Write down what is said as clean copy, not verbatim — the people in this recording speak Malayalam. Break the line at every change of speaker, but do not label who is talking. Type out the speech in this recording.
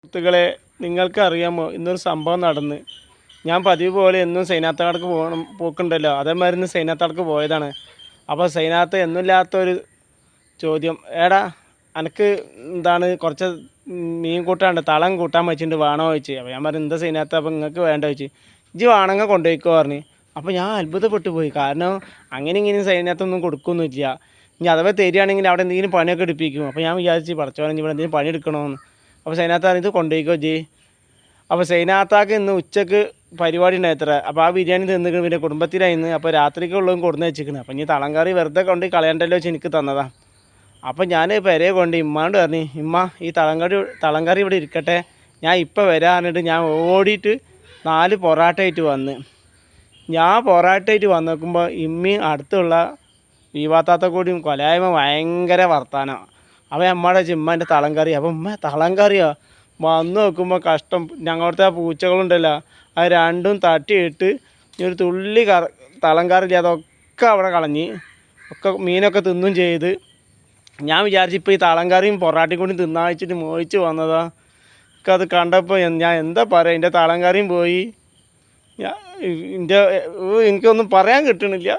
സുഹൃത്തുക്കളെ, നിങ്ങൾക്കറിയാമോ ഇന്നൊരു സംഭവം നടന്ന്? ഞാൻ പതിവ് പോലെ എന്നും സൈനാത്താടക്ക് പോക്കുണ്ടല്ലോ, അതേമാതിരി ഇന്ന് സൈനാത്താടക്ക് പോയതാണ്. അപ്പോൾ സൈനാത്ത് എന്നില്ലാത്തൊരു ചോദ്യം, എടാ എനിക്ക് എന്താണ് കുറച്ച് മീൻ കൂട്ടാണ്ട് തളം കൂട്ടാൻ വെച്ചിട്ടുണ്ട്, വേണോ ചോദിച്ചു. അപ്പോൾ ഞാൻ പറഞ്ഞു, എന്താ സൈനാത്ത, അപ്പോൾ നിങ്ങൾക്ക് വേണ്ട ചോദിച്ചു. ഇജ്ജ് വേണമെങ്കിൽ കൊണ്ടുപോയിക്കോ പറഞ്ഞു. അപ്പോൾ ഞാൻ അത്ഭുതപ്പെട്ടു പോയി. കാരണം അങ്ങനെ ഇങ്ങനെ സൈനാത്തൊന്നും കൊടുക്കൊന്നുമില്ല. ഇനി അഥവാ തരികയാണെങ്കിൽ അവിടെ എന്തെങ്കിലും പണിയൊക്കെ എടുപ്പിക്കും. അപ്പോൾ ഞാൻ വിചാരിച്ചു, പടച്ചോനെ ഇവിടെ എന്തെങ്കിലും പണി എടുക്കണമെന്ന്. അപ്പോൾ സൈനാത്ത ഇത് കൊണ്ടുപോയിക്കോ ജി. അപ്പോൾ സൈനാത്താക്ക് ഇന്ന് ഉച്ചക്ക് പരിപാടി ഉണ്ടായത്ര. അപ്പോൾ ആ ബിരിയാണി തിന്നിക്കണം, പിന്നെ കുടുംബത്തിലായിന്ന്. അപ്പോൾ രാത്രിക്കുള്ളതും കൊടുന്ന് വെച്ചിരിക്കണം. അപ്പോൾ ഇനി തളങ്കറി വെറുതെ കൊണ്ട് കളയണ്ടല്ലോ വെച്ച് എനിക്ക് തന്നതാണ്. അപ്പോൾ ഞാൻ പെരയെ കൊണ്ട് ഇമ്മാണ്ട് പറഞ്ഞു, ഇമ്മ ഈ തളങ്കറി ഇവിടെ ഇരിക്കട്ടെ, ഞാൻ ഇപ്പോൾ വരാൻ പറഞ്ഞിട്ട് ഞാൻ ഓടിയിട്ട് 4 പൊറാട്ടയായിട്ട് വന്ന്. ഞാൻ പൊറാട്ടയായിട്ട് വന്ന് നോക്കുമ്പോൾ ഇമ്മയും അടുത്തുള്ള വീവാത്താത്ത കൂടിയും കൊലായ്മ ഭയങ്കര വർത്താനം. അപ്പോൾ അമ്മയുടെ ചിമ്മൻ്റെ തളങ്കറി. അപ്പോൾ ഉമ്മ തളങ്കറിയോ? വന്ന് നോക്കുമ്പോൾ കഷ്ടം, ഞങ്ങളുടെ ആ പൂച്ചകളുണ്ടല്ലോ, അത് രണ്ടും തട്ടിയിട്ട് ഒരു തുള്ളി തളങ്കറില്ല, അതൊക്കെ അവിടെ കളഞ്ഞ്, ഒക്കെ മീനൊക്കെ തിന്നും ചെയ്ത്. ഞാൻ വിചാരിച്ചു ഇപ്പോൾ ഈ തളങ്കറിയും പൊറാട്ടയും കൂടി തിന്നാ വെച്ചിട്ട് മോഹിച്ച് വന്നതാ. എനിക്കത് കണ്ടപ്പോൾ ഞാൻ എന്താ പറയുക, എൻ്റെ തളങ്കറിയും പോയി, എനിക്കൊന്നും പറയാൻ കിട്ടണില്ല.